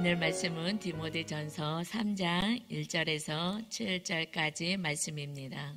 오늘 말씀은 디모데전서 3장 1절에서 7절까지 말씀입니다.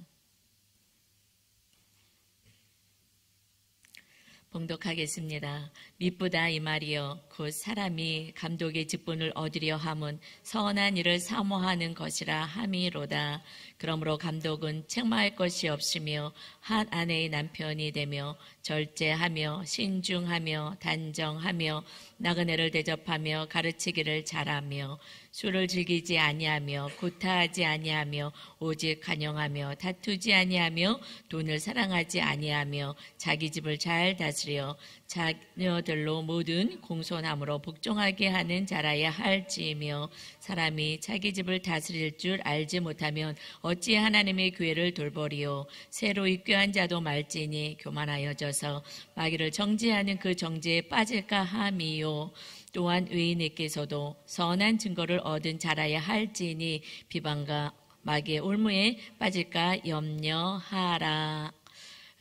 봉독하겠습니다. 미쁘다 이 말이여 곧 사람이 감독의 직분을 얻으려 함은 선한 일을 사모하는 것이라 함이로다. 그러므로 감독은 책망할 것이 없으며 한 아내의 남편이 되며 절제하며 신중하며 단정하며 나그네를 대접하며 가르치기를 잘하며 술을 즐기지 아니하며 구타하지 아니하며 오직 간영하며 다투지 아니하며 돈을 사랑하지 아니하며 자기 집을 잘 다스려 자녀들로 모든 공손함으로 복종하게 하는 자라야 할지며 사람이 자기 집을 다스릴 줄 알지 못하면 어찌 하나님의 교회를 돌보리요. 새로 입교한 자도 말지니 교만하여져서 마귀를 정죄하는 그 정죄에 빠질까 함이요. 또한 의인에게서도 선한 증거를 얻은 자라야 할지니 비방과 마귀의 올무에 빠질까 염려하라.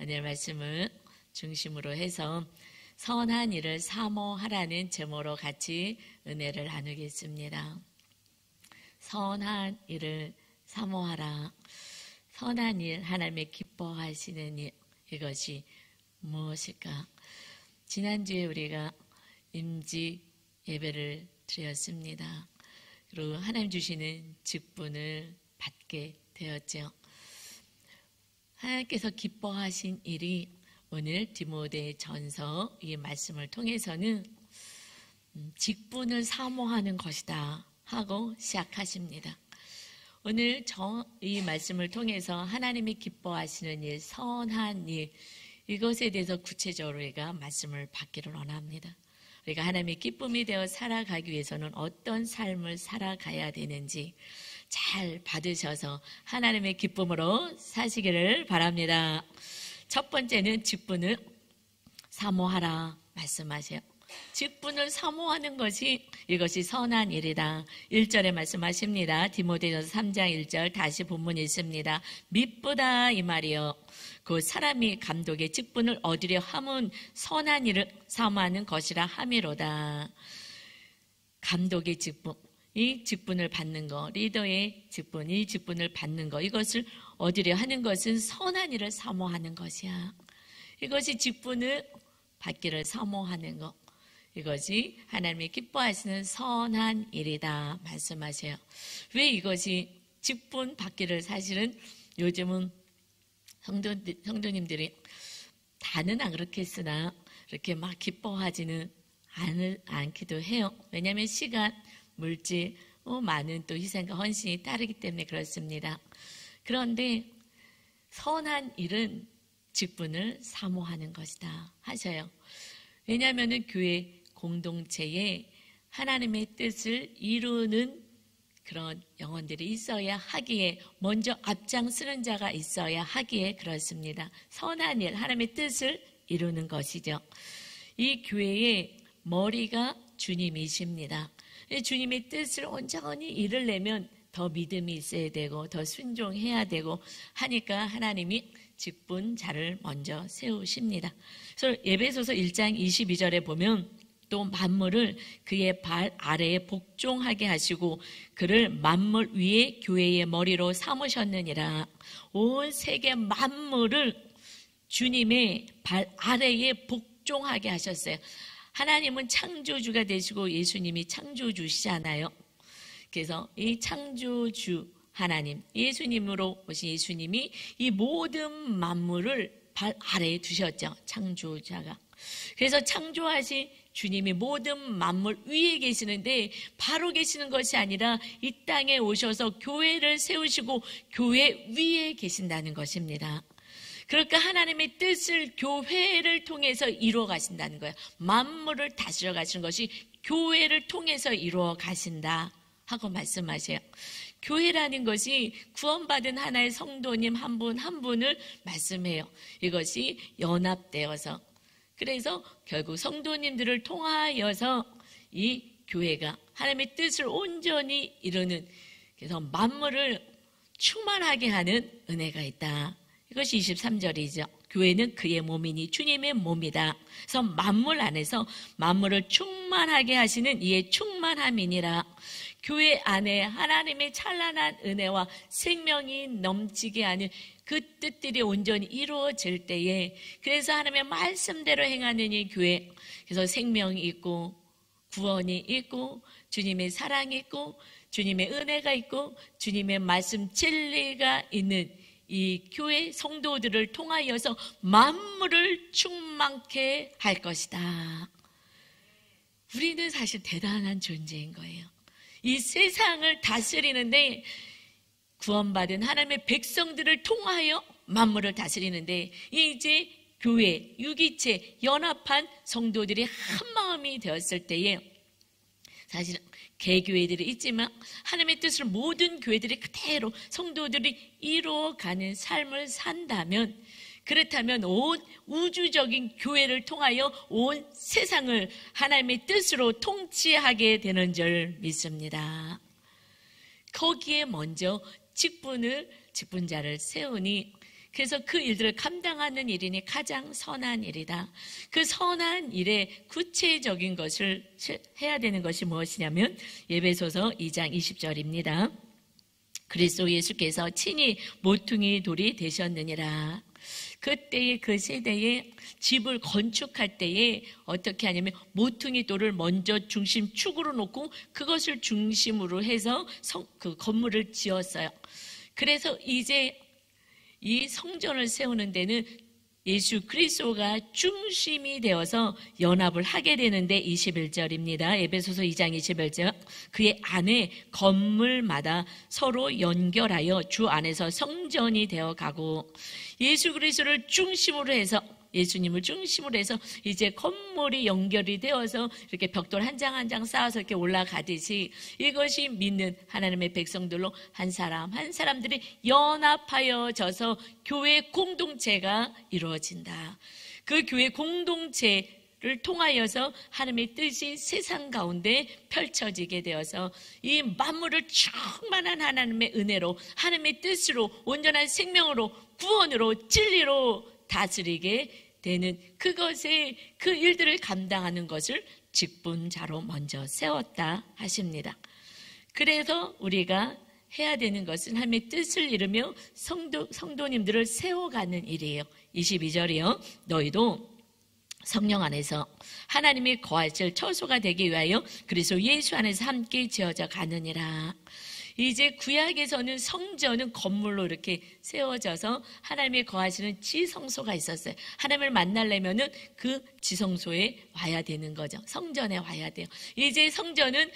오늘 말씀을 중심으로 해서 선한 일을 사모하라는 제목으로 같이 은혜를 나누겠습니다. 선한 일을 사모하라. 선한 일, 하나님의 기뻐하시는 일, 이것이 무엇일까? 지난주에 우리가 임지 예배를 드렸습니다. 그리고 하나님 주시는 직분을 받게 되었죠. 하나님께서 기뻐하신 일이 오늘 디모데전서 이 말씀을 통해서는 직분을 사모하는 것이다 하고 시작하십니다. 오늘 이 말씀을 통해서 하나님이 기뻐하시는 일, 선한 일, 이것에 대해서 구체적으로 우리가 말씀을 받기를 원합니다. 우리가 하나님의 기쁨이 되어 살아가기 위해서는 어떤 삶을 살아가야 되는지 잘 받으셔서 하나님의 기쁨으로 사시기를 바랍니다. 첫 번째는 직분을 사모하라 말씀하세요. 직분을 사모하는 것이 이것이 선한 일이다. 1절에 말씀하십니다. 디모데전서 3장 1절 다시 본문 읽습니다. 미쁘다 이 말이요. 그 사람이 감독의 직분을 얻으려 함은 선한 일을 사모하는 것이라 함이로다. 감독의 직분, 이 직분을 받는 것, 리더의 직분, 이 직분을 받는 것, 이것을 얻으려 하는 것은 선한 일을 사모하는 것이야. 이것이 직분을 받기를 사모하는 것, 이것이 하나님이 기뻐하시는 선한 일이다 말씀하세요. 왜 이것이 직분 받기를 사실은 요즘은 성도님들이 다는 안 그렇게 했으나 이렇게 막 기뻐하지는 않기도 해요. 왜냐하면 시간, 물질, 많은 또 희생과 헌신이 따르기 때문에 그렇습니다. 그런데 선한 일은 직분을 사모하는 것이다 하셔요. 왜냐하면 교회 공동체에 하나님의 뜻을 이루는 그런 영혼들이 있어야 하기에, 먼저 앞장서는 자가 있어야 하기에 그렇습니다. 선한 일, 하나님의 뜻을 이루는 것이죠. 이 교회의 머리가 주님이십니다. 주님의 뜻을 온전히 이루려면 더 믿음이 있어야 되고 더 순종해야 되고 하니까 하나님이 직분자를 먼저 세우십니다. 그래서 에베소서 1장 22절에 보면 또 만물을 그의 발 아래에 복종하게 하시고 그를 만물 위에 교회의 머리로 삼으셨느니라. 온 세계 만물을 주님의 발 아래에 복종하게 하셨어요. 하나님은 창조주가 되시고 예수님이 창조주시잖아요. 그래서 이 창조주 하나님, 예수님으로 오신 예수님이 이 모든 만물을 발 아래에 두셨죠. 창조자가. 그래서 창조하신 주님이 모든 만물 위에 계시는데 바로 계시는 것이 아니라 이 땅에 오셔서 교회를 세우시고 교회 위에 계신다는 것입니다. 그러니까 하나님의 뜻을 교회를 통해서 이루어 가신다는 거예요. 만물을 다스려 가시는 것이 교회를 통해서 이루어 가신다 하고 말씀하세요. 교회라는 것이 구원받은 하나의 성도님 한 분 한 분을 말씀해요. 이것이 연합되어서, 그래서 결국 성도님들을 통하여서 이 교회가 하나님의 뜻을 온전히 이루는, 그래서 만물을 충만하게 하는 은혜가 있다. 이것이 23절이죠. 교회는 그의 몸이니 주님의 몸이다. 그래서 만물 안에서 만물을 충만하게 하시는 이의 충만함이니라. 교회 안에 하나님의 찬란한 은혜와 생명이 넘치게 하는 그 뜻들이 온전히 이루어질 때에, 그래서 하나님의 말씀대로 행하는 이 교회, 그래서 생명이 있고 구원이 있고 주님의 사랑이 있고 주님의 은혜가 있고 주님의 말씀 진리가 있는 이 교회 성도들을 통하여서 만물을 충만케 할 것이다. 우리는 사실 대단한 존재인 거예요. 이 세상을 다스리는데, 구원받은 하나님의 백성들을 통하여 만물을 다스리는데, 이제 교회, 유기체, 연합한 성도들이 한 마음이 되었을 때에, 사실 개교회들이 있지만 하나님의 뜻을 모든 교회들이 그대로 성도들이 이루어가는 삶을 산다면, 그렇다면 온 우주적인 교회를 통하여 온 세상을 하나님의 뜻으로 통치하게 되는 줄 믿습니다. 거기에 먼저 직분자를 세우니, 그래서 그 일들을 감당하는 일이니 가장 선한 일이다. 그 선한 일의 구체적인 것을 해야 되는 것이 무엇이냐면 에베소서 2장 20절입니다. 그리스도 예수께서 친히 모퉁이 돌이 되셨느니라. 그때의 그 세대에 집을 건축할 때에 어떻게 하냐면 모퉁이 돌을 먼저 중심축으로 놓고 그것을 중심으로 해서 그 건물을 지었어요. 그래서 이제 이 성전을 세우는 데는 예수 그리스도가 중심이 되어서 연합을 하게 되는데 21절입니다. 에베소서 2장 21절. 그의 안에 건물마다 서로 연결하여 주 안에서 성전이 되어가고, 예수 그리스도를 중심으로 해서, 예수님을 중심으로 해서 이제 건물이 연결이 되어서 이렇게 벽돌 한 장 한 장 쌓아서 이렇게 올라가듯이, 이것이 믿는 하나님의 백성들로 한 사람 한 사람들이 연합하여져서 교회 공동체가 이루어진다. 그 교회 공동체를 통하여서 하나님의 뜻이 세상 가운데 펼쳐지게 되어서 이 만물을 충만한 하나님의 은혜로, 하나님의 뜻으로, 온전한 생명으로, 구원으로, 진리로 다스리게 되는 그것의 그 일들을 감당하는 것을 직분자로 먼저 세웠다 하십니다. 그래서 우리가 해야 되는 것은 하나님의 뜻을 이루며 성도님들을 세워가는 일이에요. 22절이요. 너희도 성령 안에서 하나님이 거하실 처소가 되기 위하여 그리스도 예수 안에서 함께 지어져 가느니라. 이제 구약에서는 성전은 건물로 이렇게 세워져서 하나님이 거하시는 지성소가 있었어요. 하나님을 만나려면은 그 지성소에 와야 되는 거죠. 성전에 와야 돼요. 이제 성전은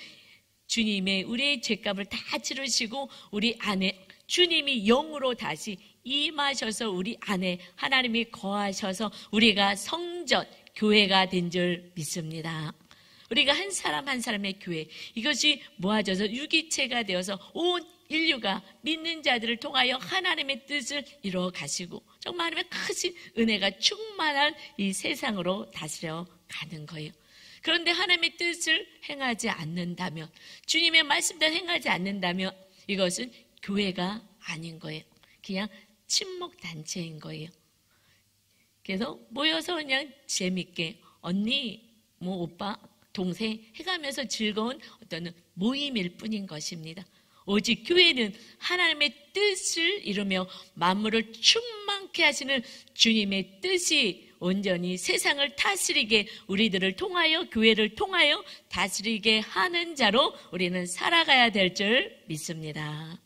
주님의 우리의 죄값을 다 치르시고 우리 안에 주님이 영으로 다시 임하셔서 우리 안에 하나님이 거하셔서 우리가 성전, 교회가 된 줄 믿습니다. 우리가 한 사람 한 사람의 교회, 이것이 모아져서 유기체가 되어서 온 인류가 믿는 자들을 통하여 하나님의 뜻을 이루어 가시고 정말 하나님의 크신 은혜가 충만한 이 세상으로 다스려 가는 거예요. 그런데 하나님의 뜻을 행하지 않는다면, 주님의 말씀대로 행하지 않는다면 이것은 교회가 아닌 거예요. 그냥 친목단체인 거예요. 그래서 모여서 그냥 재밌게 언니, 뭐 오빠, 동생 해가면서 즐거운 어떤 모임일 뿐인 것입니다. 오직 교회는 하나님의 뜻을 이루며 만물을 충만케 하시는 주님의 뜻이 온전히 세상을 다스리게, 우리들을 통하여, 교회를 통하여 다스리게 하는 자로 우리는 살아가야 될 줄 믿습니다.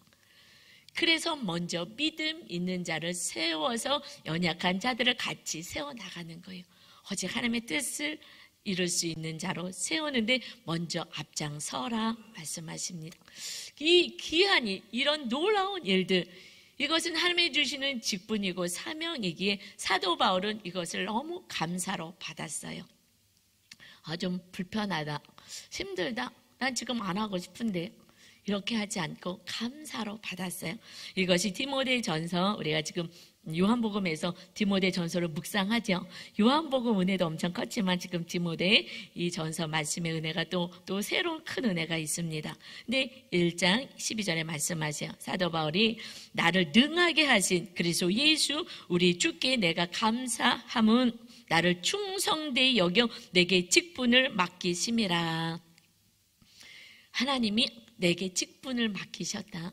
그래서 먼저 믿음 있는 자를 세워서 연약한 자들을 같이 세워나가는 거예요. 오직 하나님의 뜻을 이룰 수 있는 자로 세우는데 먼저 앞장서라 말씀하십니다. 이 귀한 이런 놀라운 일들, 이것은 하나님이 주시는 직분이고 사명이기에 사도 바울은 이것을 너무 감사로 받았어요. 좀 불편하다, 힘들다, 난 지금 안 하고 싶은데, 이렇게 하지 않고 감사로 받았어요. 이것이 디모데전서 우리가 지금 요한복음에서 디모데 전서를 묵상하죠. 요한복음 은혜도 엄청 컸지만 지금 디모데의 이 전서 말씀의 은혜가 또 새로운 큰 은혜가 있습니다. 근데 1장 12절에 말씀하세요. 사도 바울이 나를 능하게 하신 그리스도 예수 우리 주께 내가 감사함은 나를 충성되이 여겨 내게 직분을 맡기심이라. 하나님이 내게 직분을 맡기셨다.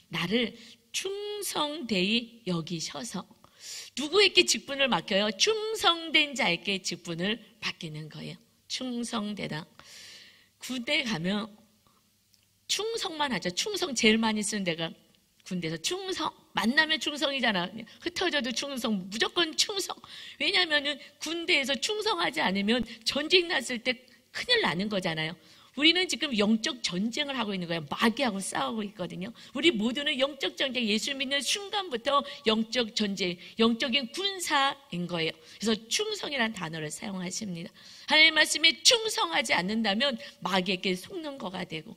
나를 충성되이 여기셔서. 누구에게 직분을 맡겨요? 충성된 자에게 직분을 맡기는 거예요. 충성되다. 군대 가면 충성만 하죠. 충성 제일 많이 쓰는 데가 군대에서 충성. 만나면 충성이잖아. 흩어져도 충성. 무조건 충성. 왜냐하면 군대에서 충성하지 않으면 전쟁 났을 때 큰일 나는 거잖아요. 우리는 지금 영적 전쟁을 하고 있는 거예요. 마귀하고 싸우고 있거든요. 우리 모두는 영적 전쟁, 예수 믿는 순간부터 영적 전쟁, 영적인 군사인 거예요. 그래서 충성이라는 단어를 사용하십니다. 하나님의 말씀에 충성하지 않는다면 마귀에게 속는 거가 되고,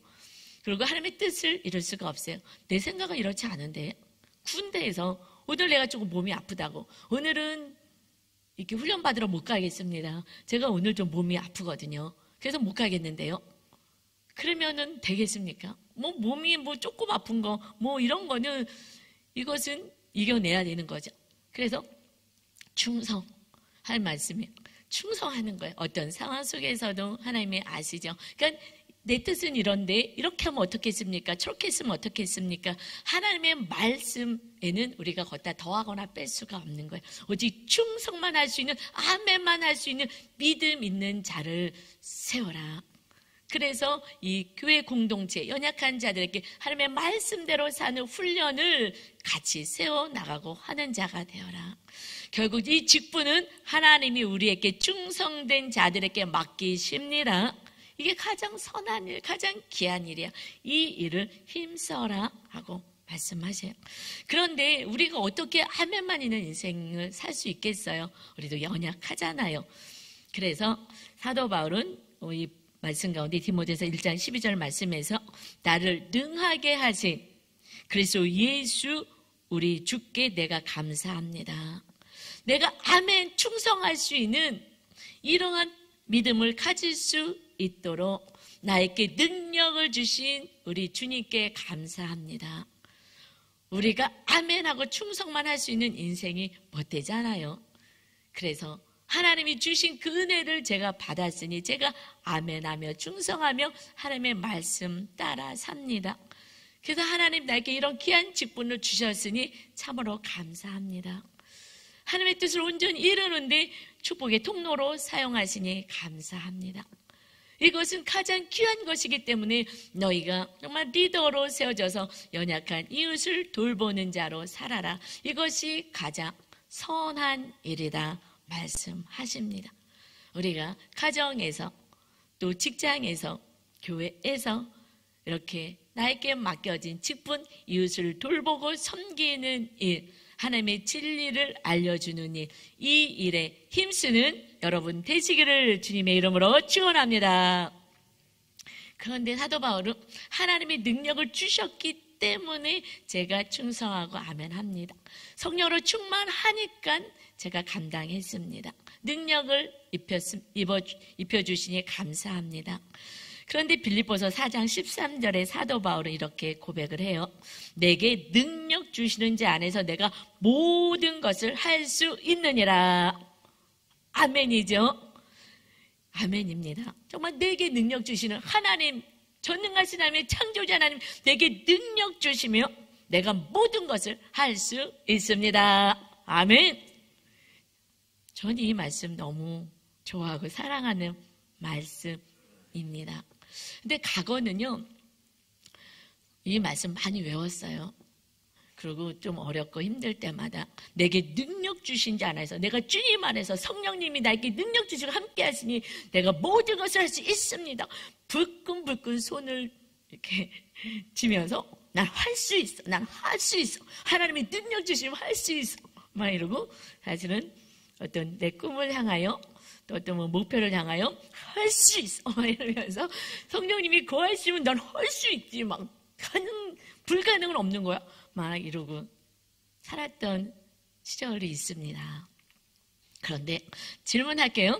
그리고 하나님의 뜻을 이룰 수가 없어요. 내 생각은 이렇지 않은데 군대에서 오늘 내가 조금 몸이 아프다고, 오늘은 이렇게 훈련 받으러 못 가겠습니다. 제가 오늘 좀 몸이 아프거든요. 그래서 못 가겠는데요. 그러면은 되겠습니까? 몸이 조금 아픈 거, 이런 거는 이것은 이겨내야 되는 거죠. 그래서 충성할 말씀이에요. 충성하는 거예요. 어떤 상황 속에서도 하나님이 아시죠. 그러니까 내 뜻은 이런데 이렇게 하면 어떻겠습니까? 저렇게 했으면 어떻겠습니까? 하나님의 말씀에는 우리가 걷다 더하거나 뺄 수가 없는 거예요. 오직 충성만 할 수 있는, 아멘만 할 수 있는 믿음 있는 자를 세워라. 그래서 이 교회 공동체, 연약한 자들에게 하나님의 말씀대로 사는 훈련을 같이 세워나가고 하는 자가 되어라. 결국 이 직분은 하나님이 우리에게 충성된 자들에게 맡기십니다. 이게 가장 선한 일, 가장 귀한 일이야. 이 일을 힘써라 하고 말씀하세요. 그런데 우리가 어떻게 아멘만 있는 인생을 살 수 있겠어요? 우리도 연약하잖아요. 그래서 사도 바울은 이 말씀 가운데 디모데서 1장 12절 말씀에서 나를 능하게 하신 그리스도 예수 우리 주께 내가 감사합니다. 내가 아멘 충성할 수 있는 이러한 믿음을 가질 수 있도록 나에게 능력을 주신 우리 주님께 감사합니다. 우리가 아멘하고 충성만 할 수 있는 인생이 못 되잖아요. 그래서 하나님이 주신 그 은혜를 제가 받았으니 제가 아멘하며 충성하며 하나님의 말씀 따라 삽니다. 그래서 하나님 나에게 이런 귀한 직분을 주셨으니 참으로 감사합니다. 하나님의 뜻을 온전히 이루는데 축복의 통로로 사용하시니 감사합니다. 이것은 가장 귀한 것이기 때문에 너희가 정말 리더로 세워져서 연약한 이웃을 돌보는 자로 살아라. 이것이 가장 선한 일이다 말씀하십니다. 우리가 가정에서 또 직장에서 교회에서 이렇게 나에게 맡겨진 직분, 이웃을 돌보고 섬기는 일, 하나님의 진리를 알려주는 일, 이 일에 힘쓰는 여러분 되시기를 주님의 이름으로 축원합니다. 그런데 사도 바울은 하나님의 능력을 주셨기 때문에 제가 충성하고 아멘합니다. 성령으로 충만하니까 제가 감당했습니다. 능력을 입혀주시니 감사합니다. 그런데 빌립보서 4장 13절에 사도 바울은 이렇게 고백을 해요. 내게 능력 주시는 자 안에서 내가 모든 것을 할 수 있느니라. 아멘이죠. 아멘입니다. 정말 내게 능력 주시는 하나님, 전능하신 하나님의 창조자 하나님, 내게 능력 주시며 내가 모든 것을 할 수 있습니다. 아멘. 저는 이 말씀 너무 좋아하고 사랑하는 말씀입니다. 근데 과거는요, 이 말씀 많이 외웠어요. 그리고 좀 어렵고 힘들 때마다 내게 능력 주신 자 안에서, 내가 주님 안에서 성령님이 나에게 능력 주시고 함께 하시니 내가 모든 것을 할 수 있습니다. 불끈불끈 손을 이렇게 쥐면서 난 할 수 있어, 난 할 수 있어, 하나님이 능력 주시면 할 수 있어 막 이러고, 사실은 어떤 내 꿈을 향하여 또 어떤 목표를 향하여 할 수 있어 막 이러면서 성령님이 거하시면 난 할 수 있지, 막 불가능은 없는 거야 막 이러고 살았던 시절이 있습니다. 그런데 질문할게요.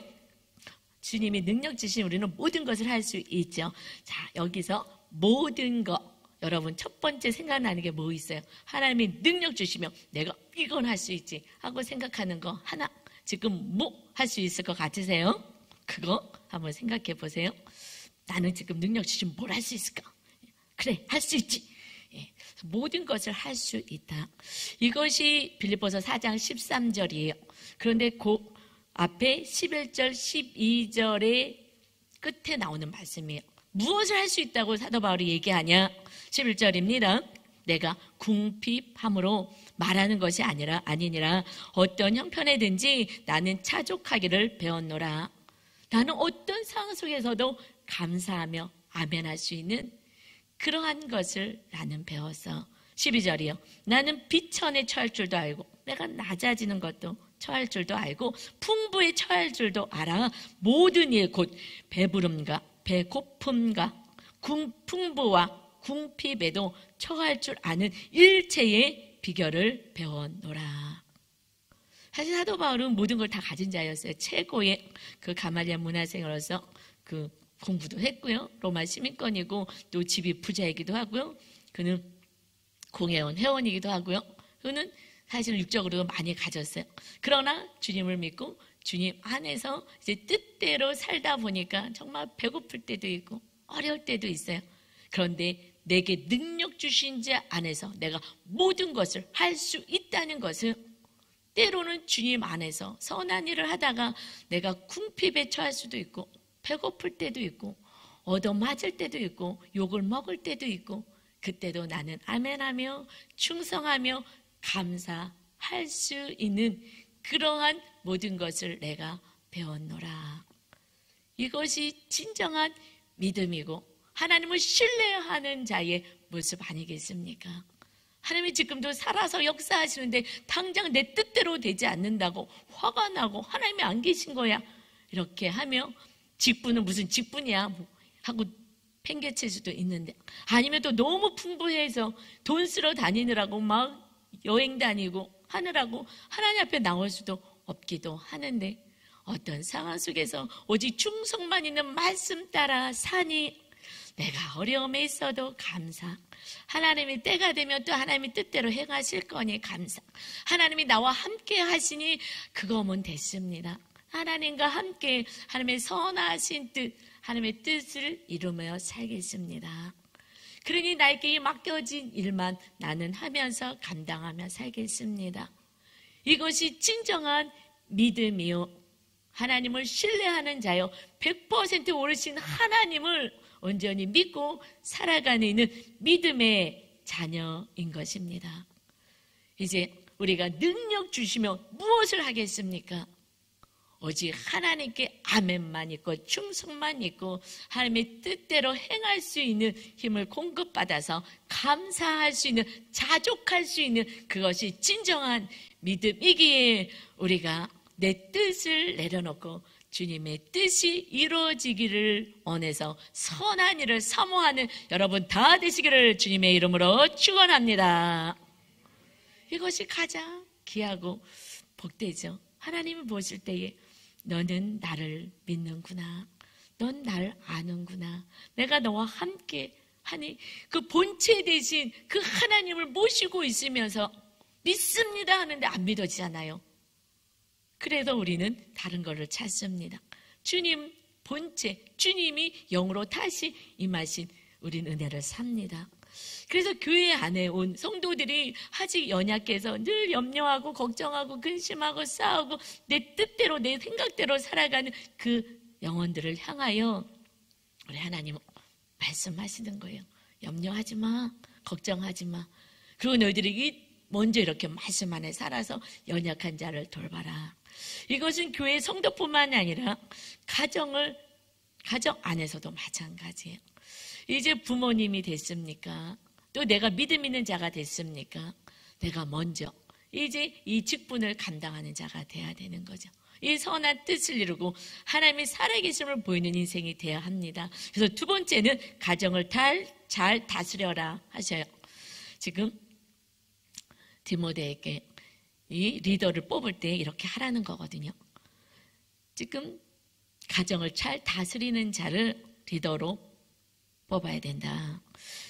주님이 능력 주신 우리는 모든 것을 할 수 있죠. 자, 여기서 모든 것, 여러분 첫 번째 생각나는 게 뭐 있어요? 하나님이 능력 주시면 내가 이건 할 수 있지 하고 생각하는 거 하나, 지금 뭐 할 수 있을 것 같으세요? 그거 한번 생각해 보세요. 나는 지금 능력 주시면 뭘 할 수 있을까? 그래, 할 수 있지. 예, 모든 것을 할 수 있다. 이것이 빌립보서 4장 13절이에요. 그런데 그 앞에 11절, 12절의 끝에 나오는 말씀이에요. 무엇을 할 수 있다고 사도 바울이 얘기하냐? 11절입니다. 내가 궁핍함으로 말하는 것이 아니니라 어떤 형편에든지 나는 차족하기를 배웠노라. 나는 어떤 상황 속에서도 감사하며 아멘할 수 있는 그러한 것을 나는 배웠어. 12절이요. 나는 비천에 처할 줄도 알고 내가 낮아지는 것도 처할 줄도 알고 풍부에 처할 줄도 알아. 모든 일 곧 배부름과 배고픔과 풍부와 궁핍에도 처할 줄 아는 일체의 비결을 배웠노라. 사실 사도 바울은 모든 걸 다 가진 자였어요. 최고의 그 가말리아 문화생으로서 그 공부도 했고요. 로마 시민권이고 또 집이 부자이기도 하고요. 그는 공회원 회원이기도 하고요. 그는 사실 육적으로도 많이 가졌어요. 그러나 주님을 믿고 주님 안에서 이제 뜻대로 살다 보니까 정말 배고플 때도 있고 어려울 때도 있어요. 그런데 내게 능력 주신 자 안에서 내가 모든 것을 할 수 있다는 것은 때로는 주님 안에서 선한 일을 하다가 내가 궁핍에 처할 수도 있고 배고플 때도 있고 얻어맞을 때도 있고 욕을 먹을 때도 있고 그때도 나는 아멘하며 충성하며 감사할 수 있는 그러한 모든 것을 내가 배웠노라. 이것이 진정한 믿음이고 하나님을 신뢰하는 자의 모습 아니겠습니까? 하나님이 지금도 살아서 역사하시는데 당장 내 뜻대로 되지 않는다고 화가 나고 하나님이 안 계신 거야 이렇게 하며 직분은 무슨 직분이야 하고 팽개칠 수도 있는데, 아니면 또 너무 풍부해서 돈 쓰러 다니느라고 막 여행 다니고 하느라고 하나님 앞에 나올 수도 없기도 하는데, 어떤 상황 속에서 오직 충성만 있는 말씀 따라 사니 내가 어려움에 있어도 감사. 하나님이 때가 되면 또 하나님이 뜻대로 행하실 거니 감사. 하나님이 나와 함께 하시니 그거면 됐습니다. 하나님과 함께 하나님의 선하신 뜻, 하나님의 뜻을 이루며 살겠습니다. 그러니 나에게 맡겨진 일만 나는 하면서 감당하며 살겠습니다. 이것이 진정한 믿음이요, 하나님을 신뢰하는 자요, 100% 오르신 하나님을 온전히 믿고 살아가는 믿음의 자녀인 것입니다. 이제 우리가 능력 주시며 무엇을 하겠습니까? 오직 하나님께 아멘만 있고 충성만 있고 하나님의 뜻대로 행할 수 있는 힘을 공급받아서 감사할 수 있는, 자족할 수 있는 그것이 진정한 믿음이기에 우리가 내 뜻을 내려놓고 주님의 뜻이 이루어지기를 원해서 선한 일을 사모하는 여러분 다 되시기를 주님의 이름으로 축원합니다. 이것이 가장 귀하고 복되죠. 하나님을 보실 때에 너는 나를 믿는구나, 넌 날 아는구나, 내가 너와 함께 하니 그 본체 대신 그 하나님을 모시고 있으면서 믿습니다 하는데 안 믿어지잖아요. 그래서 우리는 다른 것을 찾습니다. 주님 본체, 주님이 영으로 다시 임하신 우린 은혜를 삽니다. 그래서 교회 안에 온 성도들이 아직 연약해서 늘 염려하고 걱정하고 근심하고 싸우고 내 뜻대로 내 생각대로 살아가는 그 영혼들을 향하여 우리 하나님은 말씀하시는 거예요. 염려하지 마, 걱정하지 마. 그리고 너희들이 먼저 이렇게 말씀 안에 살아서 연약한 자를 돌봐라. 이것은 교회 성도뿐만 아니라 가정 안에서도 마찬가지예요. 이제 부모님이 됐습니까? 또 내가 믿음 있는 자가 됐습니까? 내가 먼저 이제 이 직분을 감당하는 자가 돼야 되는 거죠. 이 선한 뜻을 이루고 하나님의 살아계심을 보이는 인생이 돼야 합니다. 그래서 두 번째는 가정을 잘 다스려라 하셔요. 지금 디모데에게 이 리더를 뽑을 때 이렇게 하라는 거거든요. 지금 가정을 잘 다스리는 자를 리더로 뽑아야 된다.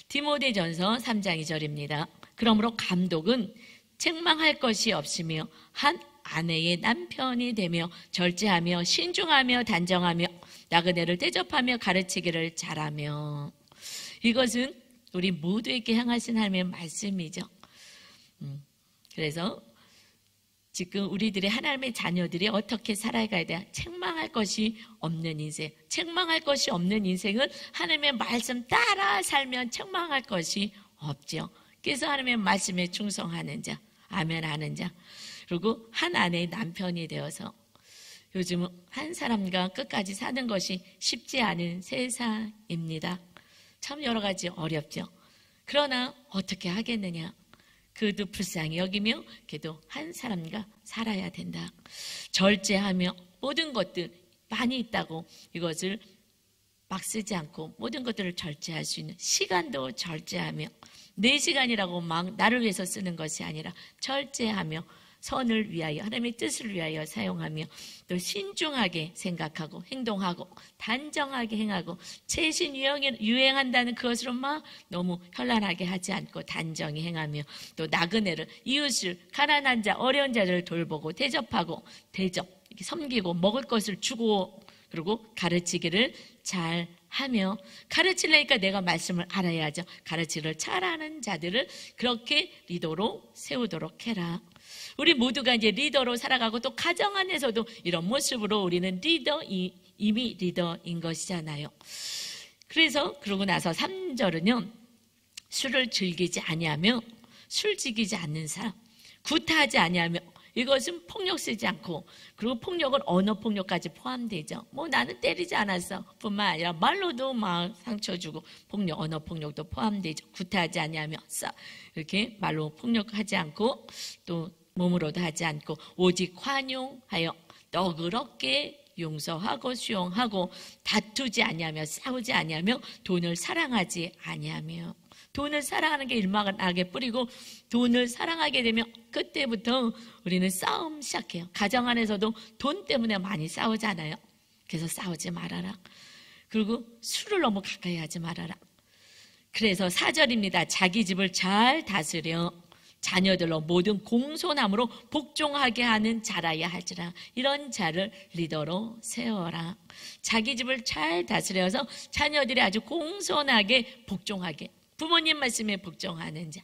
디모데전서 3장 2절입니다. 그러므로 감독은 책망할 것이 없으며 한 아내의 남편이 되며 절제하며 신중하며 단정하며 나그네를 대접하며 가르치기를 잘하며. 이것은 우리 모두에게 향하신 하나님의 말씀이죠. 그래서 지금 우리들의 하나님의 자녀들이 어떻게 살아가야 돼? 책망할 것이 없는 인생. 책망할 것이 없는 인생은 하나님의 말씀 따라 살면 책망할 것이 없죠. 그래서 하나님의 말씀에 충성하는 자, 아멘 하는 자, 그리고 한 아내의 남편이 되어서 요즘은 한 사람과 끝까지 사는 것이 쉽지 않은 세상입니다. 참 여러 가지 어렵죠. 그러나 어떻게 하겠느냐? 그도 불쌍히 여기며 그래도 한 사람과 살아야 된다. 절제하며 모든 것들 많이 있다고 이것을 막 쓰지 않고 모든 것들을 절제할 수 있는 시간도 절제하며 내 시간이라고 막 나를 위해서 쓰는 것이 아니라 절제하며 선을 위하여 하나님의 뜻을 위하여 사용하며 또 신중하게 생각하고 행동하고 단정하게 행하고 최신 유행한다는 그것으로 막 너무 현란하게 하지 않고 단정히 행하며 또 나그네를 이웃을 가난한 자 어려운 자들을 돌보고 대접하고 이렇게 섬기고 먹을 것을 주고 그리고 가르치기를 잘 하며 가르치려니까 내가 말씀을 알아야죠. 가르치기를 잘하는 자들을 그렇게 리더로 세우도록 해라. 우리 모두가 이제 리더로 살아가고 또 가정 안에서도 이런 모습으로 우리는 이미 리더인 것이잖아요. 그래서 그러고 나서 3절은요. 술을 즐기지 아니하며 술 즐기지 않는 사람, 구타하지 아니하며 이것은 폭력 쓰지 않고 그리고 폭력은 언어 폭력까지 포함되죠. 뭐 나는 때리지 않았어 뿐만 아니라 말로도 막 상처 주고 폭력, 언어 폭력도 포함되죠. 구타하지 아니하며 이렇게 말로 폭력하지 않고 또 몸으로도 하지 않고 오직 환용하여 너그럽게 용서하고 수용하고 다투지 아니하며 싸우지 아니하며 돈을 사랑하지 아니하며. 돈을 사랑하는 게 일막하게 뿌리고 돈을 사랑하게 되면 그때부터 우리는 싸움 시작해요. 가정 안에서도 돈 때문에 많이 싸우잖아요. 그래서 싸우지 말아라. 그리고 술을 너무 가까이 하지 말아라. 그래서 4절입니다. 자기 집을 잘 다스려 자녀들로 모든 공손함으로 복종하게 하는 자라야 할지라. 이런 자를 리더로 세워라. 자기 집을 잘 다스려서 자녀들이 아주 공손하게 복종하게, 부모님 말씀에 복종하는 자.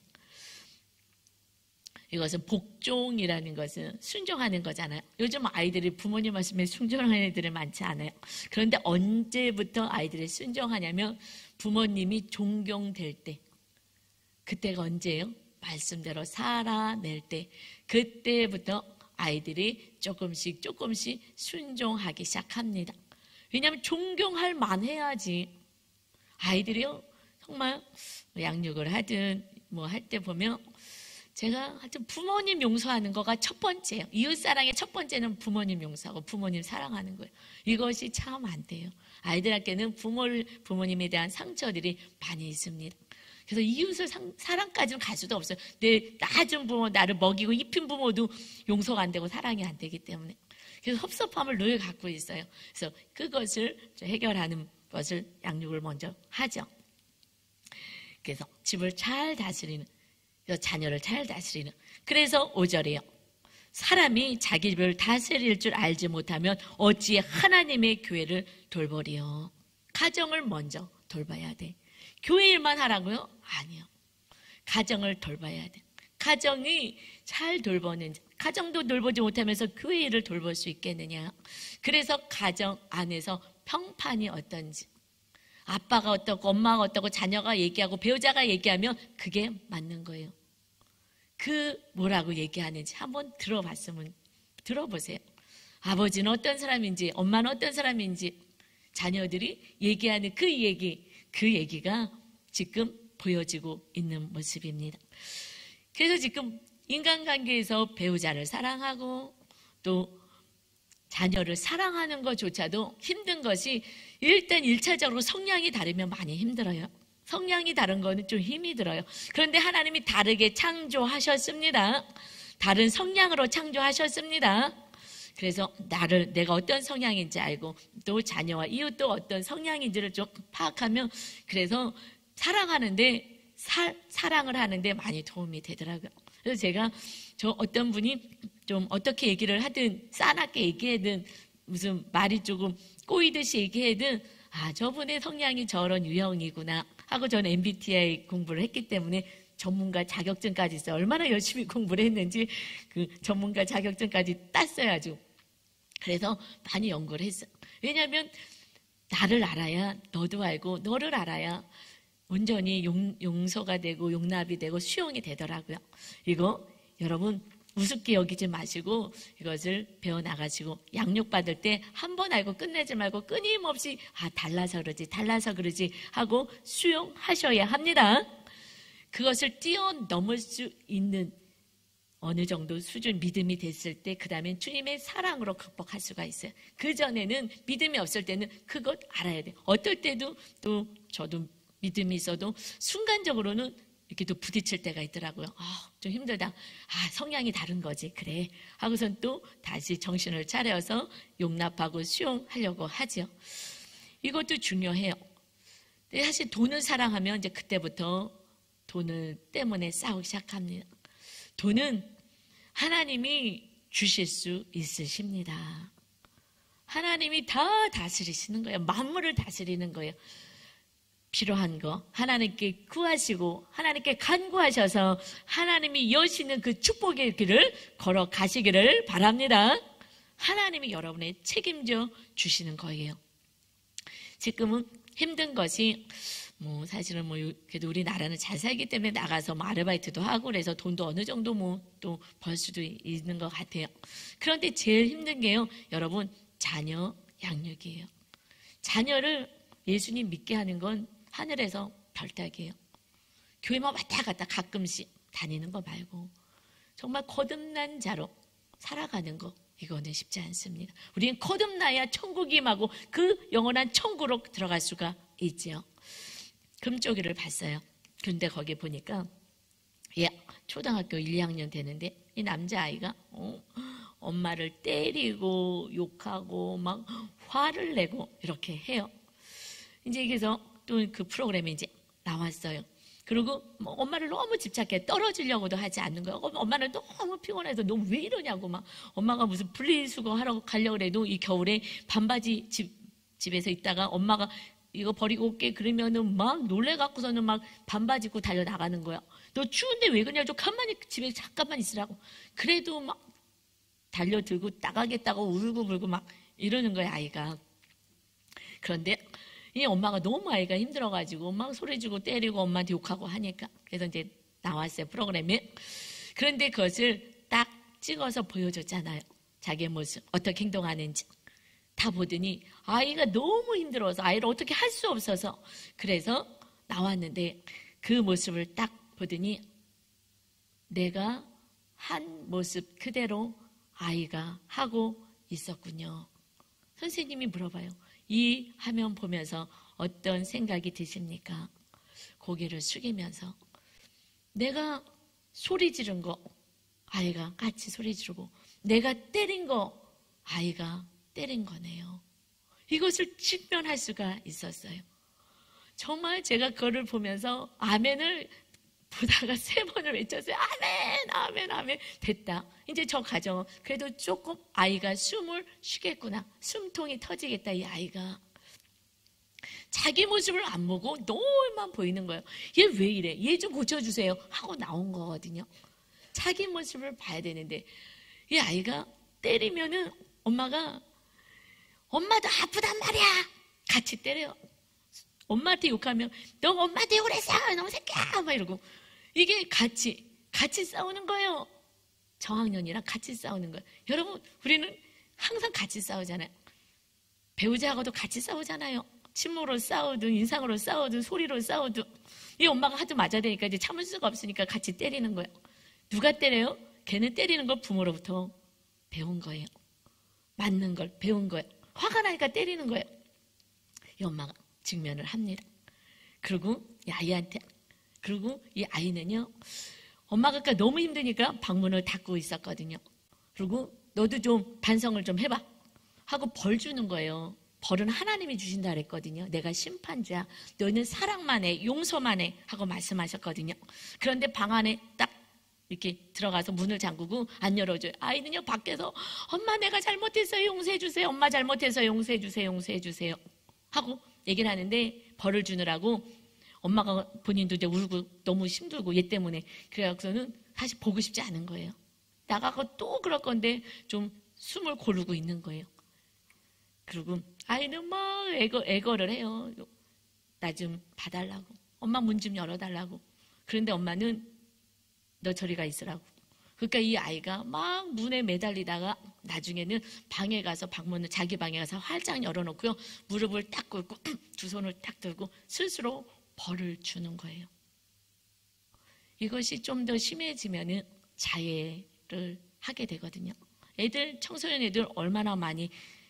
이것은 복종이라는 것은 순종하는 거잖아요. 요즘 아이들이 부모님 말씀에 순종하는 애들이 많지 않아요. 그런데 언제부터 아이들이 순종하냐면 부모님이 존경될 때. 그때가 언제예요? 말씀대로 살아낼 때. 그때부터 아이들이 조금씩 순종하기 시작합니다. 왜냐하면 존경할 만해야지. 아이들이요 정말 양육을 하든 뭐 할 때 보면 제가 하여튼 부모님 용서하는 거가 첫 번째예요. 이웃사랑의 첫 번째는 부모님 용서하고 부모님 사랑하는 거예요. 이것이 참 안 돼요. 아이들한테는 부모님에 대한 상처들이 많이 있습니다. 그래서 이웃을 사랑까지는 갈 수도 없어요. 내 낳아준 부모, 나를 먹이고 입힌 부모도 용서가 안 되고 사랑이 안 되기 때문에. 그래서 섭섭함을 늘 갖고 있어요. 그래서 그것을 해결하는 것을 양육을 먼저 하죠. 그래서 집을 잘 다스리는, 자녀를 잘 다스리는. 그래서 5절이에요. 사람이 자기 집을 다스릴 줄 알지 못하면 어찌 하나님의 교회를 돌보리요. 가정을 먼저 돌봐야 돼. 교회 일만 하라고요? 아니요. 가정을 돌봐야 돼. 가정이 잘 돌보는, 가정도 돌보지 못하면서 교회 일을 돌볼 수 있겠느냐. 그래서 가정 안에서 평판이 어떤지, 아빠가 어떻고 엄마가 어떻고 자녀가 얘기하고 배우자가 얘기하면 그게 맞는 거예요. 그 뭐라고 얘기하는지 한번 들어보세요. 아버지는 어떤 사람인지, 엄마는 어떤 사람인지, 자녀들이 얘기하는 그 얘기가 지금 보여지고 있는 모습입니다. 그래서 지금 인간관계에서 배우자를 사랑하고 또 자녀를 사랑하는 것조차도 힘든 것이 일단 1차적으로 성향이 다르면 많이 힘들어요. 성향이 다른 거는 좀 힘이 들어요. 그런데 하나님이 다르게 창조하셨습니다. 다른 성향으로 창조하셨습니다. 그래서 내가 어떤 성향인지 알고 또 자녀와 이웃도 어떤 성향인지를 좀 파악하면 그래서 사랑을 하는데 많이 도움이 되더라고요. 그래서 제가 어떤 분이 좀 어떻게 얘기를 하든 싸납게 얘기하든 무슨 말이 조금 꼬이듯이 얘기하든 저분의 성향이 저런 유형이구나 하고 저는 MBTI 공부를 했기 때문에 전문가 자격증까지 있어요. 얼마나 열심히 공부를 했는지 그 전문가 자격증까지 땄어야죠. 그래서 많이 연구를 했어요. 왜냐하면 나를 알아야 너도 알고 너를 알아야 온전히 용서가 되고 용납이 되고 수용이 되더라고요. 이거 여러분 우습게 여기지 마시고 이것을 배워나가시고 양육받을 때 한 번 알고 끝내지 말고 끊임없이 달라서 그러지 하고 수용하셔야 합니다. 그것을 뛰어넘을 수 있는 어느 정도 수준 믿음이 됐을 때 그 다음엔 주님의 사랑으로 극복할 수가 있어요. 그전에는 믿음이 없을 때는 그것 알아야 돼요. 어떨 때도 또 저도 믿음이 있어도 순간적으로는 이렇게 또 부딪힐 때가 있더라고요. 좀 힘들다. 성향이 다른 거지. 그래. 하고선 또 다시 정신을 차려서 용납하고 수용하려고 하죠. 이것도 중요해요. 사실 돈을 사랑하면 이제 그때부터 돈을 때문에 싸우기 시작합니다. 돈은 하나님이 주실 수 있으십니다. 하나님이 다 다스리시는 거예요. 만물을 다스리는 거예요. 필요한 거 하나님께 구하시고 하나님께 간구하셔서 하나님이 여시는 그 축복의 길을 걸어가시기를 바랍니다. 하나님이 여러분의 책임져 주시는 거예요. 지금은 힘든 것이 사실은 그래도 우리나라는 잘 살기 때문에 나가서 아르바이트도 하고 그래서 돈도 어느 정도 또 벌 수도 있는 것 같아요. 그런데 제일 힘든 게요, 여러분, 자녀 양육이에요. 자녀를 예수님 믿게 하는 건 하늘에서 별따기예요. 교회만 왔다 갔다 가끔씩 다니는 거 말고 정말 거듭난 자로 살아가는 거, 이거는 쉽지 않습니다. 우리는 거듭나야 천국이 임하고 그 영원한 천국으로 들어갈 수가 있죠. 금쪽이를 봤어요. 근데 거기 보니까 초등학교 1, 2학년 되는데 이 남자아이가 엄마를 때리고 욕하고 막 화를 내고 이렇게 해요. 이제 그래서 또 그 프로그램이 이제 나왔어요. 그리고 엄마를 너무 집착해 떨어지려고도 하지 않는 거예요. 엄마는 너무 피곤해서 너 왜 이러냐고 막 엄마가 무슨 분리수거 하러 가려고 해도 이 겨울에 반바지 집에서 있다가 엄마가 이거 버리고 올게 그러면은 막 놀래갖고서는 막 반바지 입고 달려 나가는 거야. 너 추운데 왜 그러냐? 좀 가만히 집에 잠깐만 있으라고. 그래도 막 달려들고 나가겠다고 울고불고 막 이러는 거야, 아이가. 그런데 이 엄마가 너무 아이가 힘들어가지고 막 소리지고 때리고 엄마한테 욕하고 하니까 그래서 이제 나왔어요, 프로그램에. 그런데 그것을 딱 찍어서 보여줬잖아요. 자기의 모습 어떻게 행동하는지 다 보더니 아이가 너무 힘들어서 아이를 어떻게 할 수 없어서 그래서 나왔는데 그 모습을 딱 보더니 내가 한 모습 그대로 아이가 하고 있었군요. 선생님이 물어봐요. 이 화면 보면서 어떤 생각이 드십니까? 고개를 숙이면서 내가 소리 지른 거 아이가 같이 소리 지르고 내가 때린 거 아이가 때린 거네요. 이것을 직면할 수가 있었어요. 정말 제가 그거를 보면서 아멘을 보다가 3번을 외쳤어요. 아멘, 아멘, 아멘. 됐다. 이제 저 가정은 그래도 조금 아이가 숨을 쉬겠구나. 숨통이 터지겠다, 이 아이가. 자기 모습을 안 보고 너만 보이는 거예요. 얘 왜 이래? 얘 좀 고쳐주세요. 하고 나온 거거든요. 자기 모습을 봐야 되는데 이 아이가 때리면은 엄마가 엄마도 아프단 말이야. 같이 때려요. 엄마한테 욕하면 너 엄마한테 욕을 했어. 너무 새끼야. 막 이러고. 이게 같이 싸우는 거예요. 저학년이랑 같이 싸우는 거예요. 여러분, 우리는 항상 같이 싸우잖아요. 배우자하고도 같이 싸우잖아요. 침으로 싸우든 인상으로 싸우든 소리로 싸우든 이 엄마가 하도 맞아대니까 이제 참을 수가 없으니까 같이 때리는 거예요. 누가 때려요? 걔는 때리는 걸 부모로부터 배운 거예요. 맞는 걸 배운 거예요. 화가 나니까 때리는 거예요. 이 엄마가 직면을 합니다. 그리고 이 아이한테, 그리고 이 아이는요, 엄마가 그러니까 너무 힘드니까 방문을 닫고 있었거든요. 그리고 너도 좀 반성을 좀 해봐 하고 벌 주는 거예요. 벌은 하나님이 주신다 그랬거든요. 내가 심판자야. 너는 사랑만 해, 용서만 해 하고 말씀하셨거든요. 그런데 방 안에 딱 이렇게 들어가서 문을 잠그고 안 열어줘요. 아이는요 밖에서 엄마 내가 잘못했어요, 용서해 주세요. 엄마 잘못해서 용서해 주세요, 용서해 주세요 하고 얘기를 하는데 벌을 주느라고 엄마가 본인도 이제 울고 너무 힘들고 얘 때문에 그래갖고는 사실 보고 싶지 않은 거예요. 나가고 또 그럴 건데 좀 숨을 고르고 있는 거예요. 그리고 아이는 막 애거를 해요. 나 좀 봐달라고. 엄마 문 좀 열어달라고. 그런데 엄마는 너 저리 가 있으라고. 그러니까 이 아이가 막 문에 매달리다가 나중에는 방에 가서 방문을 자기 방에 가서 활짝 열어놓고요. 무릎을 딱 꿇고 두 손을 딱 들고 스스로 벌을 주는 거예요. 이것이 좀 더 심해지면은 자해를 하게 되거든요. 애들, 청소년 애들 얼마나 많이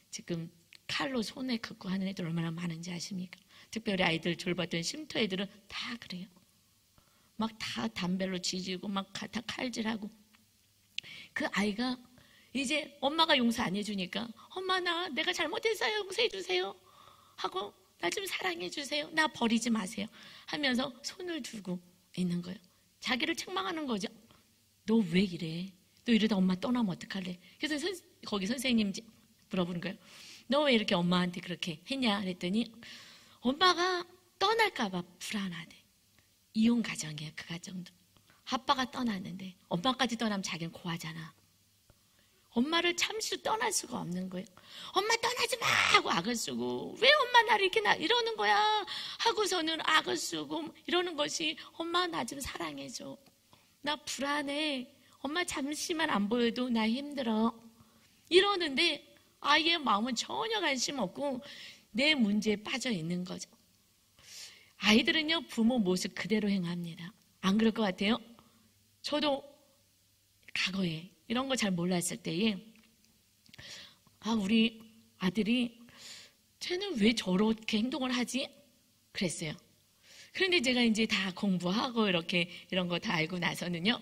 지금 칼로 손에 긋고 하는 애들 얼마나 많은지 아십니까? 특별히 아이들 졸봤던 쉼터 애들은 다 그래요. 막 다 담배로 지지고 막 다 칼질하고. 그 아이가 이제 엄마가 용서 안 해주니까 엄마 내가 잘못했어요, 용서해 주세요 하고 나 좀 사랑해 주세요, 나 버리지 마세요 하면서 손을 들고 있는 거예요. 자기를 책망하는 거죠. 너 왜 이래? 너 이러다 엄마 떠나면 어떡할래? 그래서 거기 선생님 물어보는 거예요. 너 왜 이렇게 엄마한테 그렇게 했냐? 그랬더니 엄마가 떠날까 봐 불안하대. 이혼 가정이에요. 그 가정도. 아빠가 떠났는데 엄마까지 떠나면 자기는 고하잖아. 엄마를 참수 떠날 수가 없는 거예요. 엄마 떠나지 마 하고 악을 쓰고 왜 엄마 나를 이렇게 이러는 거야 하고서는 악을 쓰고 이러는 것이 엄마 나 좀 사랑해줘. 나 불안해. 엄마 잠시만 안 보여도 나 힘들어. 이러는데 아이의 마음은 전혀 관심 없고 내 문제에 빠져 있는 거죠. 아이들은요 부모 모습 그대로 행합니다. 안 그럴 것 같아요? 저도 과거에 이런 거 잘 몰랐을 때에 우리 아들이 쟤는 왜 저렇게 행동을 하지? 그랬어요. 그런데 제가 이제 다 공부하고 이렇게 이런 거 다 알고 나서는요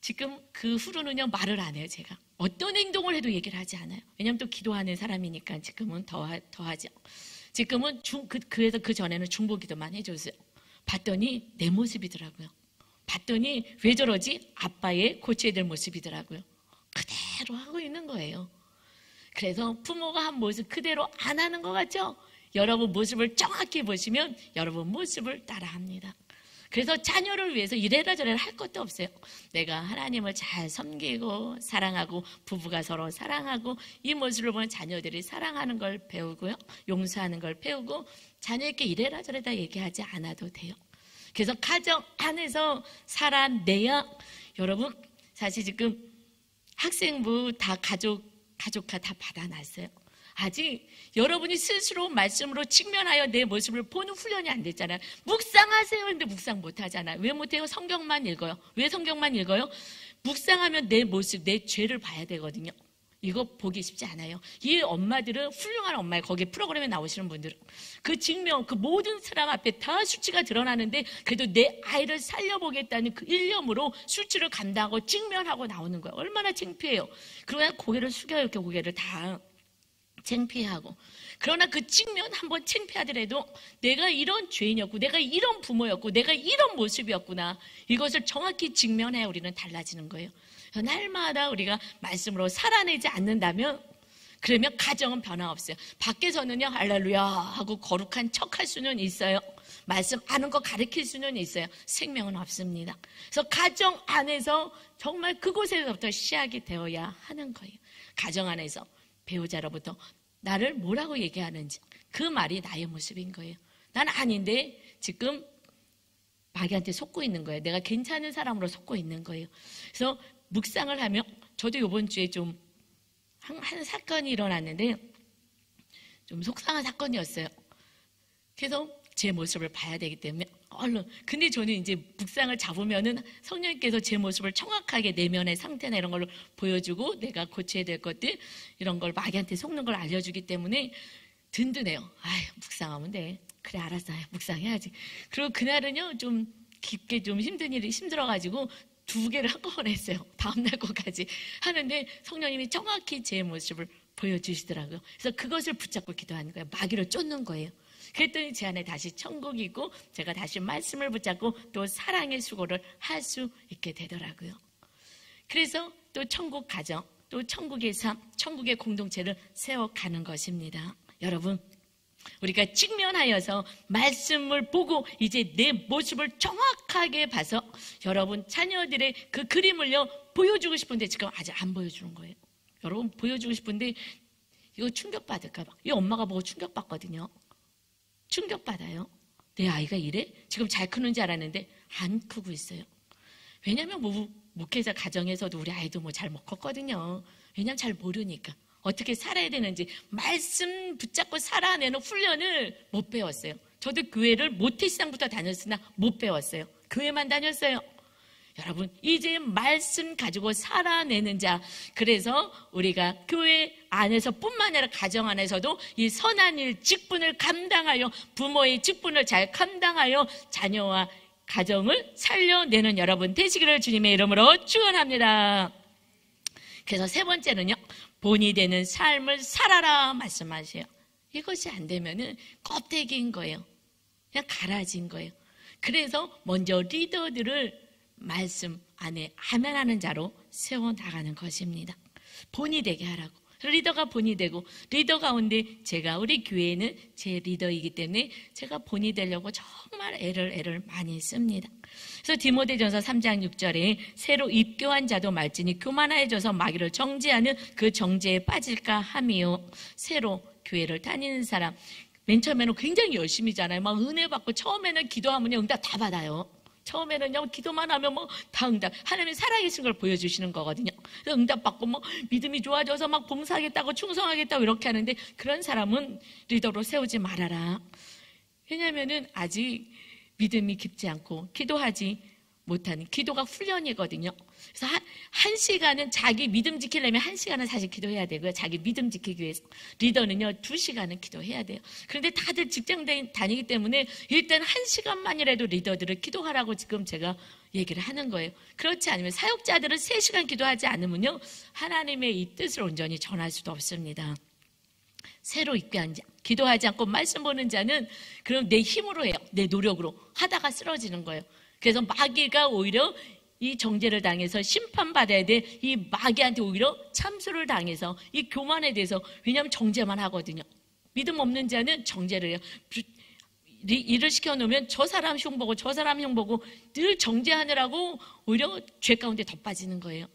지금 그 후로는요 말을 안 해요. 제가 어떤 행동을 해도 얘기를 하지 않아요. 왜냐하면 또 기도하는 사람이니까 지금은 더하죠. 지금은 그래서 그 전에는 중보기도만 해줬어요. 봤더니 내 모습이더라고요. 봤더니 왜 저러지? 아빠의 고쳐야 될 모습이더라고요. 그대로 하고 있는 거예요. 그래서 부모가 한 모습 그대로 안 하는 것 같죠? 여러분 모습을 정확히 보시면 여러분 모습을 따라합니다. 그래서 자녀를 위해서 이래라 저래라 할 것도 없어요. 내가 하나님을 잘 섬기고 사랑하고 부부가 서로 사랑하고 이 모습을 보면 자녀들이 사랑하는 걸 배우고요. 용서하는 걸 배우고 자녀에게 이래라 저래라 얘기하지 않아도 돼요. 그래서 가정 안에서 살아내야 여러분 사실 지금 학생부 다 가족화 다 받아놨어요. 아직 여러분이 스스로 말씀으로 직면하여 내 모습을 보는 훈련이 안 됐잖아요. 묵상하세요. 근데 묵상 못하잖아요. 왜 못해요? 성경만 읽어요. 왜 성경만 읽어요? 묵상하면 내 모습, 내 죄를 봐야 되거든요. 이거 보기 쉽지 않아요. 이 엄마들은 훌륭한 엄마예요. 거기 프로그램에 나오시는 분들은 그 직면, 그 모든 사람 앞에 다 수치가 드러나는데 그래도 내 아이를 살려보겠다는 그 일념으로 수치를 감당하고 직면하고 나오는 거예요. 얼마나 창피해요. 그러나 고개를 숙여요. 이렇게 고개를 다 창피하고. 그러나 그 직면 한번 창피하더라도 내가 이런 죄인이었고 내가 이런 부모였고 내가 이런 모습이었구나, 이것을 정확히 직면해야 우리는 달라지는 거예요. 날마다 우리가 말씀으로 살아내지 않는다면 그러면 가정은 변화 없어요. 밖에서는요 할렐루야 하고 거룩한 척 할 수는 있어요. 말씀 아는 거 가르칠 수는 있어요. 생명은 없습니다. 그래서 가정 안에서 정말 그곳에서부터 시작이 되어야 하는 거예요. 가정 안에서 배우자로부터 나를 뭐라고 얘기하는지 그 말이 나의 모습인 거예요. 난 아닌데 지금 마귀한테 속고 있는 거예요. 내가 괜찮은 사람으로 속고 있는 거예요. 그래서 묵상을 하면 저도 이번 주에 좀 한 사건이 일어났는데 좀 속상한 사건이었어요. 그래서 제 모습을 봐야 되기 때문에 얼른. 근데 저는 이제 묵상을 잡으면은 성령님께서 제 모습을 정확하게 내면의 상태나 이런 걸 보여주고 내가 고쳐야 될 것들 이런 걸 마귀한테 속는 걸 알려주기 때문에 든든해요. 아휴 묵상하면 돼. 그래 알았어. 묵상해야지. 그리고 그날은요 좀 깊게 좀 힘든 일이 힘들어가지고 2개를 한꺼번에 했어요. 다음날 거까지 하는데 성령님이 정확히 제 모습을 보여주시더라고요. 그래서 그것을 붙잡고 기도하는 거예요. 마귀로 쫓는 거예요. 그랬더니 제 안에 다시 천국이 있고 제가 다시 말씀을 붙잡고 또 사랑의 수고를 할 수 있게 되더라고요. 그래서 또 천국 가정, 또 천국의 삶, 천국의 공동체를 세워가는 것입니다. 여러분, 우리가 직면하여서 말씀을 보고 이제 내 모습을 정확하게 봐서 여러분 자녀들의 그 그림을요 보여주고 싶은데 지금 아직 안 보여주는 거예요. 여러분 보여주고 싶은데 이거 충격받을까 봐. 이 엄마가 보고 충격받거든요. 충격받아요. 내 아이가 이래? 지금 잘 크는 줄 알았는데 안 크고 있어요. 왜냐하면 목회자 가정에서도 우리 아이도 잘 못 컸거든요. 왜냐하면 잘 모르니까. 어떻게 살아야 되는지 말씀 붙잡고 살아내는 훈련을 못 배웠어요. 저도 교회를 모태시장부터 다녔으나 못 배웠어요. 교회만 다녔어요. 여러분 이제 말씀 가지고 살아내는 자, 그래서 우리가 교회 안에서 뿐만 아니라 가정 안에서도 이 선한 일 직분을 감당하여 부모의 직분을 잘 감당하여 자녀와 가정을 살려내는 여러분 되시기를 주님의 이름으로 축원합니다. 그래서 3번째는요, 본이 되는 삶을 살아라 말씀하세요. 이것이 안 되면은 껍데기인 거예요. 그냥 가라진 거예요. 그래서 먼저 리더들을 말씀 안에 아멘하는 자로 세워나가는 것입니다. 본이 되게 하라고. 리더가 본이 되고, 리더 가운데 제가 우리 교회는 제 리더이기 때문에 제가 본이 되려고 정말 애를 많이 씁니다. 그래서 디모데전서 3장 6절에 새로 입교한 자도 말지니 교만해져서 마귀를 정죄하는 그 정죄에 빠질까 함이요. 새로 교회를 다니는 사람, 맨 처음에는 굉장히 열심히잖아요. 막 은혜 받고 처음에는 기도하면 응답 다 받아요. 처음에는요, 기도만 하면 다 응답. 하나님이 살아계신 걸 보여주시는 거거든요. 응답 받고 믿음이 좋아져서 막 봉사하겠다고 충성하겠다고 이렇게 하는데 그런 사람은 리더로 세우지 말아라. 왜냐면은 아직 믿음이 깊지 않고 기도하지 못하는, 기도가 훈련이거든요. 그래서 한 시간은 자기 믿음 지키려면 1시간은 사실 기도해야 되고요. 자기 믿음 지키기 위해서. 리더는요 2시간은 기도해야 돼요. 그런데 다들 직장 다니기 때문에 일단 1시간만이라도 리더들을 기도하라고 지금 제가 얘기를 하는 거예요. 그렇지 않으면 사역자들은 3시간 기도하지 않으면요 하나님의 이 뜻을 온전히 전할 수도 없습니다. 새로 입교한 자, 기도하지 않고 말씀 보는 자는 그럼 내 힘으로 해요. 내 노력으로 하다가 쓰러지는 거예요. 그래서 마귀가 오히려 이 정죄를 당해서 심판받아야 돼. 이 마귀한테 오히려 참수를 당해서 이 교만에 대해서, 왜냐하면 정죄만 하거든요. 믿음 없는 자는 정죄를 해요. 일을 시켜놓으면 저 사람 흉보고 저 사람 흉보고 늘 정죄하느라고 오히려 죄 가운데 더 빠지는 거예요.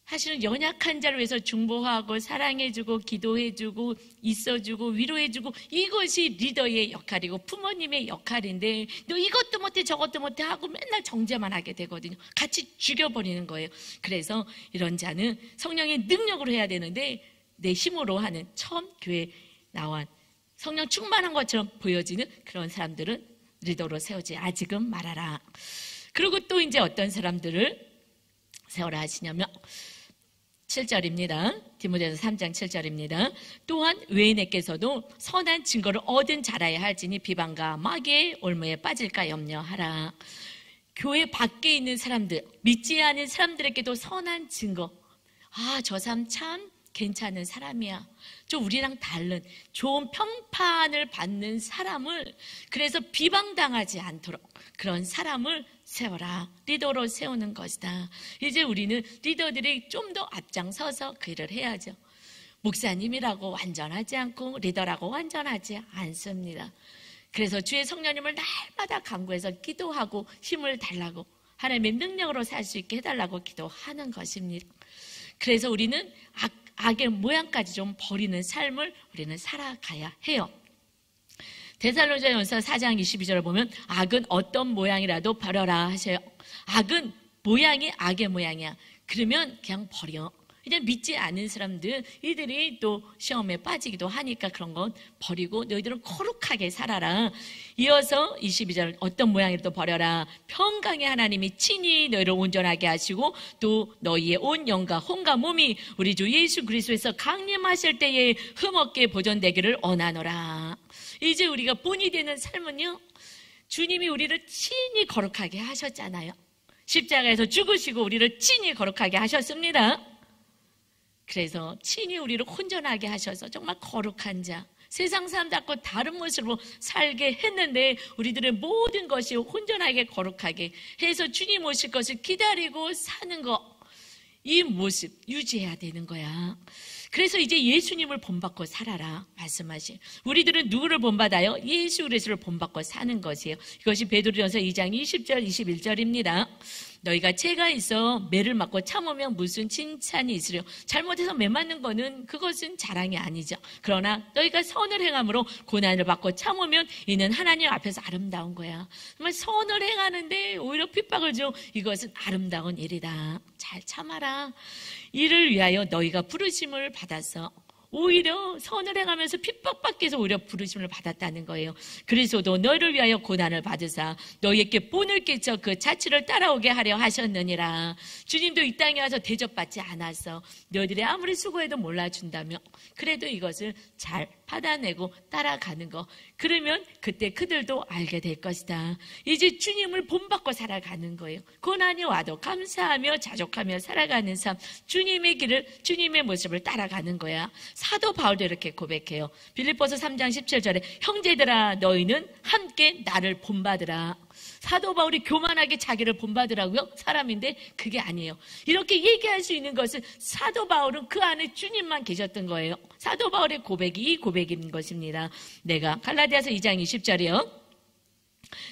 사실은 연약한 자를 위해서 중보하고 사랑해주고 기도해주고 있어주고 위로해주고, 이것이 리더의 역할이고 부모님의 역할인데 너 이것도 못해 저것도 못해 하고 맨날 정죄만 하게 되거든요. 같이 죽여버리는 거예요. 그래서 이런 자는 성령의 능력으로 해야 되는데 내 힘으로 하는, 처음 교회에 나온 성령 충만한 것처럼 보여지는 그런 사람들은 리더로 세우지 아직은 말아라. 그리고 또 이제 어떤 사람들을 세우라 하시냐면 7절입니다. 디모데전서 3장 7절입니다. 또한 외인에게서도 선한 증거를 얻은 자라야 할지니 비방과 마귀의 올무에 빠질까 염려하라. 교회 밖에 있는 사람들, 믿지 않은 사람들에게도 선한 증거, 저 사람 참 괜찮은 사람이야, 좀 우리랑 다른 좋은 평판을 받는 사람을, 그래서 비방당하지 않도록 그런 사람을 세워라. 리더로 세우는 것이다. 이제 우리는 리더들이 좀 더 앞장서서 그 일을 해야죠. 목사님이라고 완전하지 않고 리더라고 완전하지 않습니다. 그래서 주의 성령님을 날마다 간구해서 기도하고 힘을 달라고, 하나님의 능력으로 살 수 있게 해달라고 기도하는 것입니다. 그래서 우리는 악의 모양까지 좀 버리는 삶을 우리는 살아가야 해요. 데살로니가전서 4장 22절을 보면 악은 어떤 모양이라도 버려라 하셔요. 악은 모양이 악의 모양이야. 그러면 그냥 버려. 그냥 믿지 않은 사람들, 이들이 또 시험에 빠지기도 하니까 그런 건 버리고 너희들은 거룩하게 살아라. 이어서 22절, 어떤 모양이라도 버려라. 평강의 하나님이 친히 너희를 온전하게 하시고 또 너희의 온 영과 혼과 몸이 우리 주 예수 그리스도에서 강림하실 때에 흠없게 보존되기를 원하노라. 이제 우리가 본이 되는 삶은요, 주님이 우리를 친히 거룩하게 하셨잖아요. 십자가에서 죽으시고 우리를 친히 거룩하게 하셨습니다. 그래서 친히 우리를 혼전하게 하셔서 정말 거룩한 자, 세상 사람들과 다른 모습으로 살게 했는데 우리들의 모든 것이 혼전하게 거룩하게 해서 주님 오실 것을 기다리고 사는 것, 이 모습 유지해야 되는 거야. 그래서 이제 예수님을 본받고 살아라 말씀하신, 우리들은 누구를 본받아요? 예수 그리스도를 본받고 사는 것이에요. 이것이 베드로전서 2장 20절 21절입니다. 너희가 죄가 있어 매를 맞고 참으면 무슨 칭찬이 있으려. 잘못해서 매 맞는 거는 그것은 자랑이 아니죠. 그러나 너희가 선을 행함으로 고난을 받고 참으면 이는 하나님 앞에서 아름다운 거야. 정말 선을 행하는데 오히려 핍박을 줘. 이것은 아름다운 일이다. 잘 참아라. 이를 위하여 너희가 부르심을 받아서, 오히려 선을 행하면서 핍박받기 위해서 오히려 부르심을 받았다는 거예요. 그리스도도 너희를 위하여 고난을 받으사 너희에게 본을 끼쳐 그 자취를 따라오게 하려 하셨느니라. 주님도 이 땅에 와서 대접받지 않았어. 너희들이 아무리 수고해도 몰라준다며. 그래도 이것을 잘 받아내고 따라가는 거, 그러면 그때 그들도 알게 될 것이다. 이제 주님을 본받고 살아가는 거예요. 고난이 와도 감사하며 자족하며 살아가는 삶, 주님의 길을, 주님의 모습을 따라가는 거야. 사도 바울도 이렇게 고백해요. 빌립보서 3장 17절에 형제들아 너희는 함께 나를 본받으라. 사도 바울이 교만하게 자기를 본받으라고요? 사람인데 그게 아니에요. 이렇게 얘기할 수 있는 것은 사도 바울은 그 안에 주님만 계셨던 거예요. 사도 바울의 고백이 이 고백인 것입니다. 내가 갈라디아서 2장 20절이요.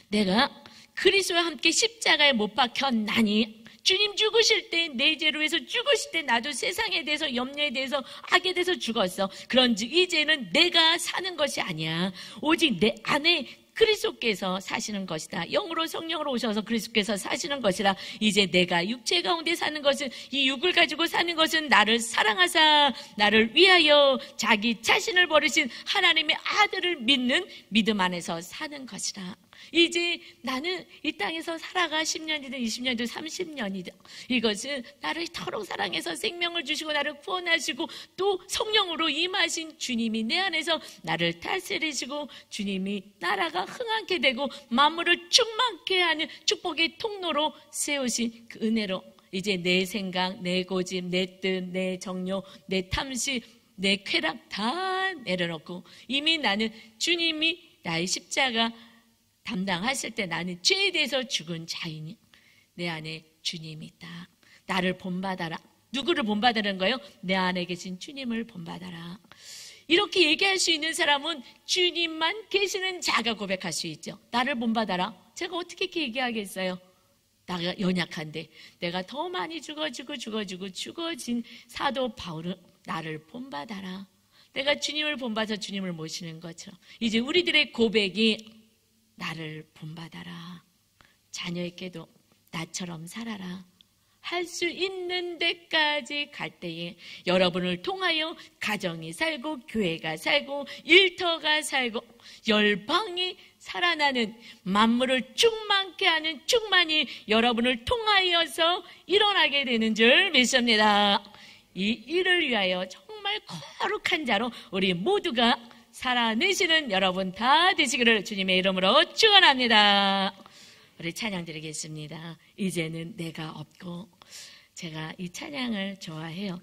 내가 그리스도와 함께 십자가에 못 박혔나니, 주님 죽으실 때, 내 죄로 해서 죽으실 때 나도 세상에 대해서, 염려에 대해서, 악에 대해서 죽었어. 그런즉 이제는 내가 사는 것이 아니야. 오직 내 안에 그리스도께서 사시는 것이다. 영으로 성령으로 오셔서 그리스도께서 사시는 것이라. 이제 내가 육체 가운데 사는 것은, 이 육을 가지고 사는 것은 나를 사랑하사 나를 위하여 자기 자신을 버리신 하나님의 아들을 믿는 믿음 안에서 사는 것이라. 이제 나는 이 땅에서 살아가 10년이든 20년이든 30년이든 이것은 나를 이토록 사랑해서 생명을 주시고 나를 구원하시고 또 성령으로 임하신 주님이 내 안에서 나를 다스리시고 주님이 나라가 흥하게 되고 만물을 충만케 하는 축복의 통로로 세우신 그 은혜로 이제 내 생각, 내 고집, 내 뜻, 내 정욕, 내 탐심, 내 쾌락 다 내려놓고 이미 나는 주님이 나의 십자가 담당하실 때 나는 죄에 대해서 죽은 자이니 내 안에 주님이 있다. 나를 본받아라. 누구를 본받으는 거예요? 내 안에 계신 주님을 본받아라. 이렇게 얘기할 수 있는 사람은 주님만 계시는 자가 고백할 수 있죠. 나를 본받아라. 제가 어떻게 이렇게 얘기하겠어요? 나가 연약한데 내가 더 많이 죽어진 사도 바울은 나를 본받아라. 내가 주님을 본받아 주님을 모시는 것처럼 이제 우리들의 고백이 나를 본받아라. 자녀에게도 나처럼 살아라. 할 수 있는 데까지 갈 때에 여러분을 통하여 가정이 살고 교회가 살고 일터가 살고 열방이 살아나는 만물을 충만케 하는 충만이 여러분을 통하여서 일어나게 되는 줄 믿습니다. 이 일을 위하여 정말 거룩한 자로 우리 모두가 살아내시는 여러분 다 되시기를 주님의 이름으로 축원합니다. 우리 찬양 드리겠습니다. 이제는 내가 없고. 제가 이 찬양을 좋아해요.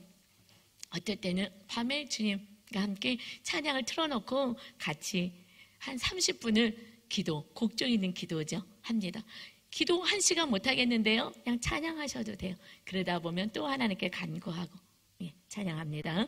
어떨 때는 밤에 주님과 함께 찬양을 틀어놓고 같이 한 30분을 기도, 곡조 있는 기도죠, 합니다. 기도 1시간 못하겠는데요, 그냥 찬양하셔도 돼요. 그러다 보면 또 하나님께 간구하고. 예, 찬양합니다.